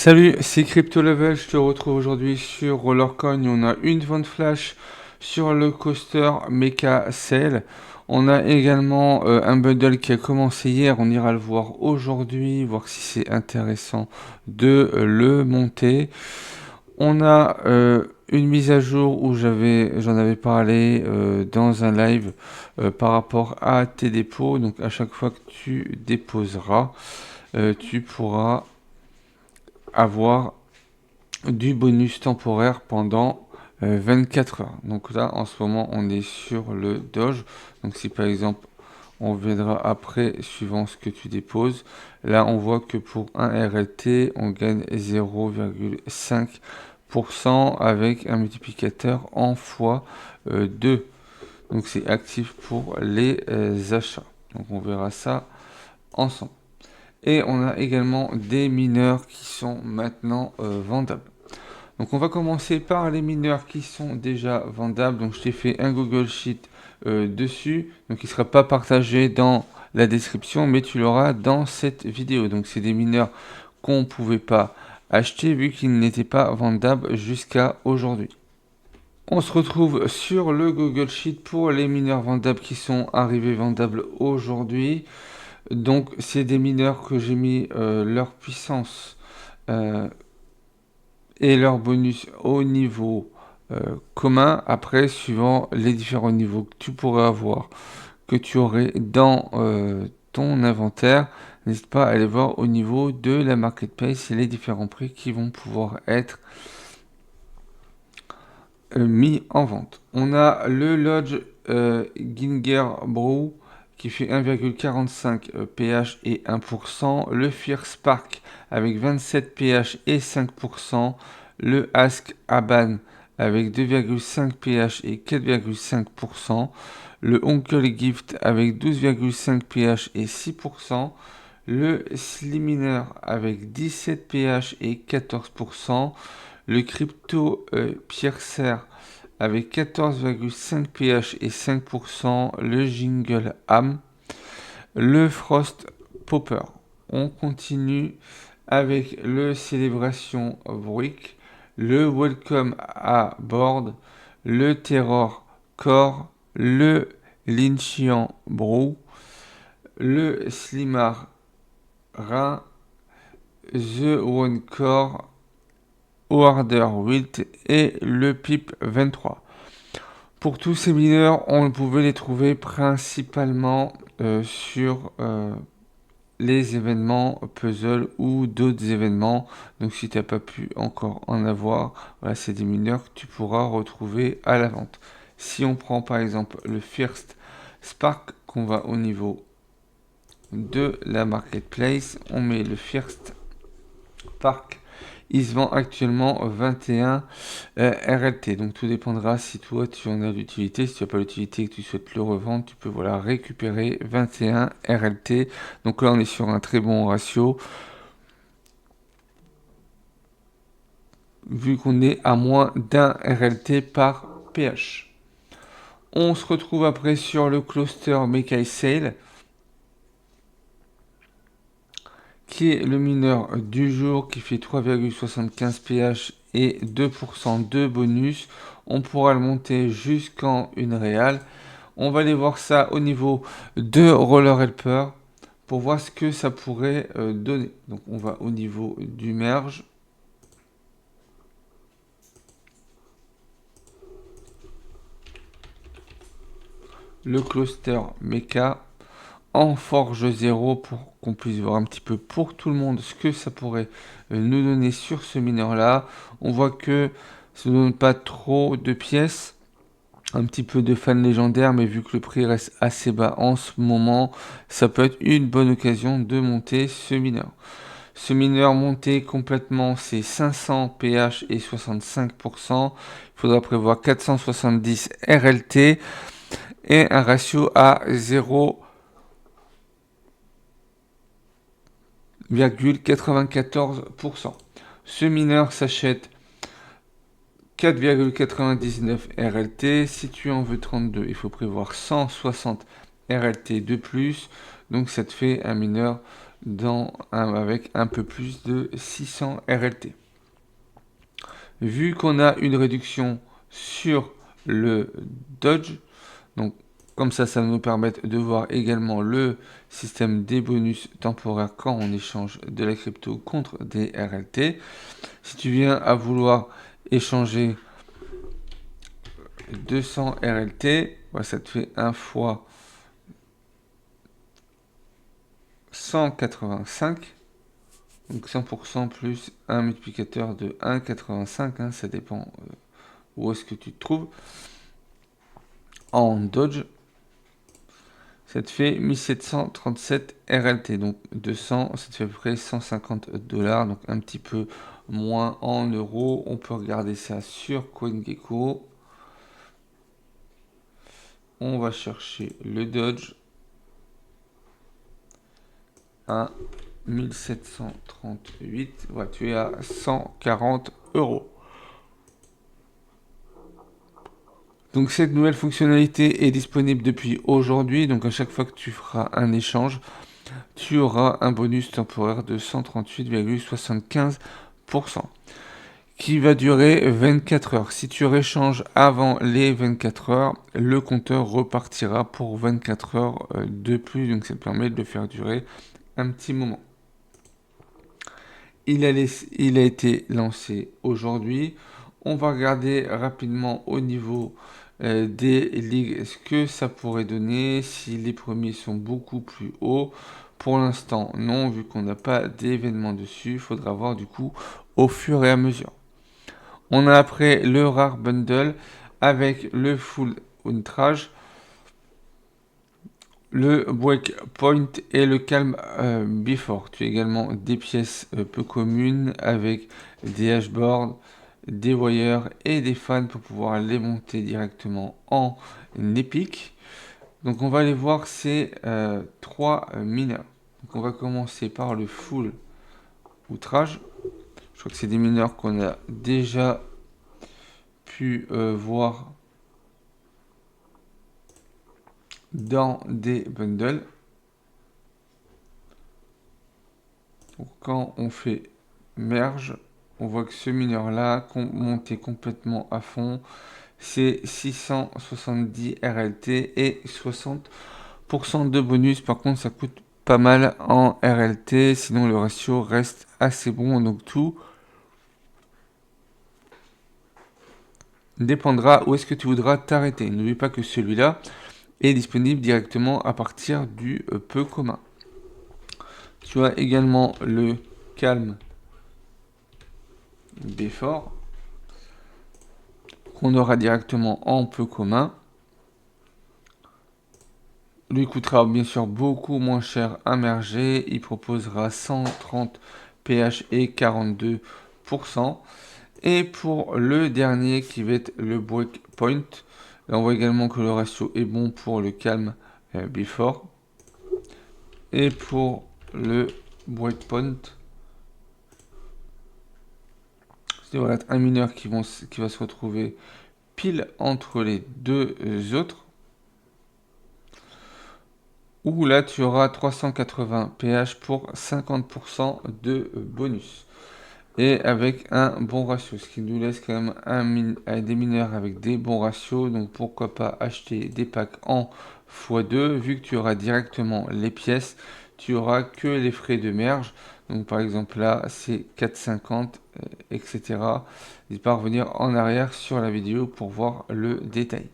Salut, c'est Crypto Level, je te retrouve aujourd'hui sur Rollercoin. On a une vente flash sur le coaster Mecha Sale. On a également un bundle qui a commencé hier, on ira le voir aujourd'hui, voir si c'est intéressant de le monter. On a une mise à jour où j'en avais parlé dans un live par rapport à tes dépôts. Donc à chaque fois que tu déposeras, tu pourras avoir du bonus temporaire pendant 24 heures. Donc là, en ce moment, on est sur le Doge. Donc si par exemple, on viendra après, suivant ce que tu déposes, là, on voit que pour un RLT, on gagne 0,5% avec un multiplicateur en x2. Donc c'est actif pour les achats. Donc on verra ça ensemble. Et on a également des mineurs qui sont maintenant vendables. Donc on va commencer par les mineurs qui sont déjà vendables. Donc je t'ai fait un Google Sheet dessus. Donc il ne sera pas partagé dans la description, mais tu l'auras dans cette vidéo. Donc c'est des mineurs qu'on ne pouvait pas acheter vu qu'ils n'étaient pas vendables jusqu'à aujourd'hui. On se retrouve sur le Google Sheet pour les mineurs vendables qui sont arrivés vendables aujourd'hui. Donc c'est des mineurs que j'ai mis leur puissance et leur bonus au niveau commun. Après, suivant les différents niveaux que tu pourrais avoir, que tu aurais dans ton inventaire, n'hésite pas à aller voir au niveau de la marketplace et les différents prix qui vont pouvoir être mis en vente. On a le Lodge Ginger Brew qui fait 1,45 pH et 1%, le Fierce Spark avec 27 pH et 5%, le Ask Aban avec 2,5 pH et 4,5%, le Onkel Gift avec 12,5 pH et 6%, le Sliminer avec 17 pH et 14%, le Crypto Piercer avec 14,5 pH et 5%, le Jingle Ham, le Frost Popper. On continue avec le Célébration Brick, le Welcome à Board, le Terror Core, le Lynchian Brew, le Slimar Rin, The One Core, Order Wilt et le PIP 23. Pour tous ces mineurs, on pouvait les trouver principalement sur les événements puzzle ou d'autres événements. Donc si tu n'as pas pu encore en avoir, voilà, c'est des mineurs que tu pourras retrouver à la vente. Si on prend par exemple le First Spark, qu'on va au niveau de la marketplace, on met le First Spark. Il se vend actuellement 21 RLT. Donc tout dépendra si toi tu en as l'utilité. Si tu n'as pas l'utilité et que tu souhaites le revendre, tu peux voilà, récupérer 21 RLT. Donc là on est sur un très bon ratio. Vu qu'on est à moins d'un RLT par PH. On se retrouve après sur le cluster Mekai Sale, qui est le mineur du jour, qui fait 3,75 pH et 2% de bonus. On pourra le monter jusqu'en une réale. On va aller voir ça au niveau de Roller Helper pour voir ce que ça pourrait donner. Donc on va au niveau du merge. Le cluster Mecha en forge 0 pour qu'on puisse voir un petit peu pour tout le monde ce que ça pourrait nous donner sur ce mineur là. On voit que ça ne donne pas trop de pièces, un petit peu de fans légendaires, mais vu que le prix reste assez bas en ce moment, ça peut être une bonne occasion de monter ce mineur. Ce mineur monté complètement, c'est 500 pH et 65%. Il faudra prévoir 470 RLT et un ratio à 0,94%. Ce mineur s'achète 4,99 RLT. Si tu en veux 32, il faut prévoir 160 RLT de plus. Donc ça te fait un mineur avec un peu plus de 600 RLT. Vu qu'on a une réduction sur le Dodge, donc comme ça va nous permettre de voir également le système des bonus temporaires quand on échange de la crypto contre des RLT. Si tu viens à vouloir échanger 200 RLT, ça te fait 1 fois 185. Donc 100% plus un multiplicateur de 1,85, hein, ça dépend où est-ce que tu te trouves. En Dodge, ça te fait 1737 RLT, donc 200, ça te fait à peu près 150 $, donc un petit peu moins en euros. On peut regarder ça sur CoinGecko. On va chercher le Dodge à 1738. Ouais, tu es à 140 €. Donc cette nouvelle fonctionnalité est disponible depuis aujourd'hui. Donc à chaque fois que tu feras un échange, tu auras un bonus temporaire de 138,75% qui va durer 24 heures. Si tu réchanges avant les 24 heures, le compteur repartira pour 24 heures de plus. Donc ça te permet de le faire durer un petit moment. Il a été lancé aujourd'hui. On va regarder rapidement au niveau des ligues ce que ça pourrait donner si les premiers sont beaucoup plus hauts. Pour l'instant, non, vu qu'on n'a pas d'événement dessus. Il faudra voir du coup au fur et à mesure. On a après le Rare Bundle avec le Full Outrage, le Breakpoint et le Calm Before. Tu as également des pièces peu communes avec des hashboards, des wires et des fans pour pouvoir les monter directement en épique. Donc on va aller voir ces trois mineurs. Donc on va commencer par le Full Outrage. Je crois que c'est des mineurs qu'on a déjà pu voir dans des bundles. Donc, quand on fait merge, on voit que ce mineur là monté complètement à fond, c'est 670 RLT et 60% de bonus. Par contre, ça coûte pas mal en RLT, sinon le ratio reste assez bon. Donc tout dépendra où est-ce que tu voudras t'arrêter. N'oublie pas que celui-là est disponible directement à partir du peu commun. Tu as également le Calm Before qu'on aura directement en peu commun. Lui coûtera bien sûr beaucoup moins cher à merger. Il proposera 130 pH et 42%. Et pour le dernier qui va être le Breakpoint, là on voit également que le ratio est bon pour le Calm Before. Et pour le Breakpoint, ça devrait être un mineur qui va se retrouver pile entre les deux autres. Où là tu auras 380 pH pour 50% de bonus. Et avec un bon ratio, ce qui nous laisse quand même des mineurs avec des bons ratios. Donc pourquoi pas acheter des packs en x2, vu que tu auras directement les pièces, tu auras que les frais de merge. Donc par exemple là c'est 4,50 etc. N'hésite pas à revenir en arrière sur la vidéo pour voir le détail.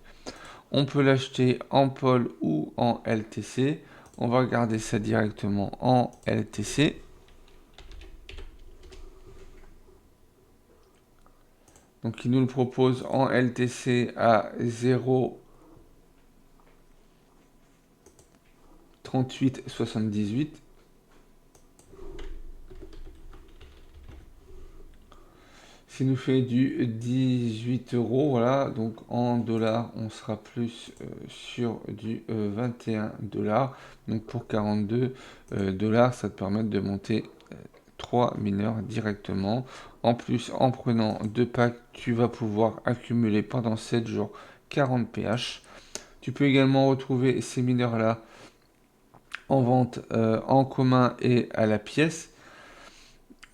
On peut l'acheter en pole ou en LTC. On va regarder ça directement en LTC. Donc il nous le propose en LTC à 0,3878. Ça nous fait du 18 €, voilà, donc en dollars, on sera plus sur du 21 $. Donc pour 42 $, ça te permet de monter 3 mineurs directement. En plus, en prenant 2 packs, tu vas pouvoir accumuler pendant 7 jours 40 pH. Tu peux également retrouver ces mineurs-là en vente en commun et à la pièce,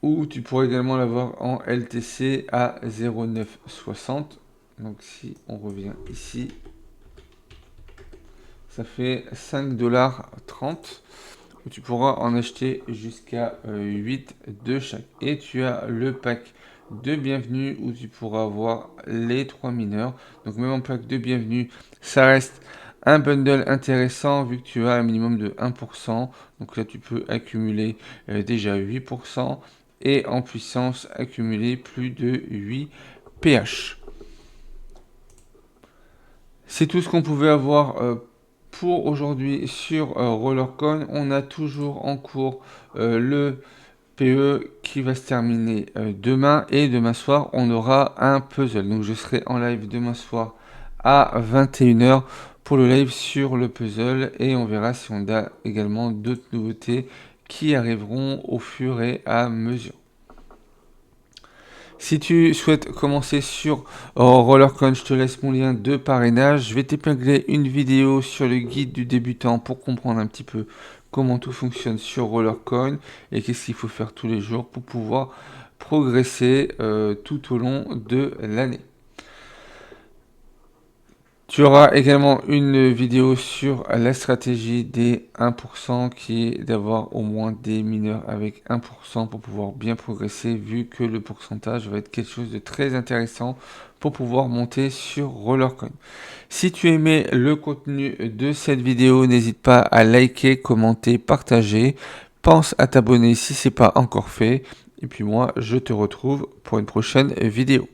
ou tu pourrais également l'avoir en LTC à 0,960. Donc si on revient ici, ça fait 5,30 $, où tu pourras en acheter jusqu'à 8 de chaque. Et tu as le pack de bienvenue où tu pourras avoir les 3 mineurs. Donc même en pack de bienvenue, ça reste un bundle intéressant vu que tu as un minimum de 1%. Donc là, tu peux accumuler déjà 8% et en puissance accumuler plus de 8 pH. C'est tout ce qu'on pouvait avoir pour aujourd'hui sur Rollercoin. On a toujours en cours le PE qui va se terminer demain, et demain soir on aura un puzzle. Donc je serai en live demain soir à 21 h pour le live sur le puzzle, et on verra si on a également d'autres nouveautés qui arriveront au fur et à mesure. Si tu souhaites commencer sur Rollercoin, je te laisse mon lien de parrainage. Je vais t'épingler une vidéo sur le guide du débutant pour comprendre un petit peu comment tout fonctionne sur Rollercoin et qu'est-ce qu'il faut faire tous les jours pour pouvoir progresser tout au long de l'année. Tu auras également une vidéo sur la stratégie des 1%, qui est d'avoir au moins des mineurs avec 1% pour pouvoir bien progresser, vu que le pourcentage va être quelque chose de très intéressant pour pouvoir monter sur Rollercoin. Si tu aimais le contenu de cette vidéo, n'hésite pas à liker, commenter, partager. Pense à t'abonner si ce n'est pas encore fait. Et puis moi, je te retrouve pour une prochaine vidéo.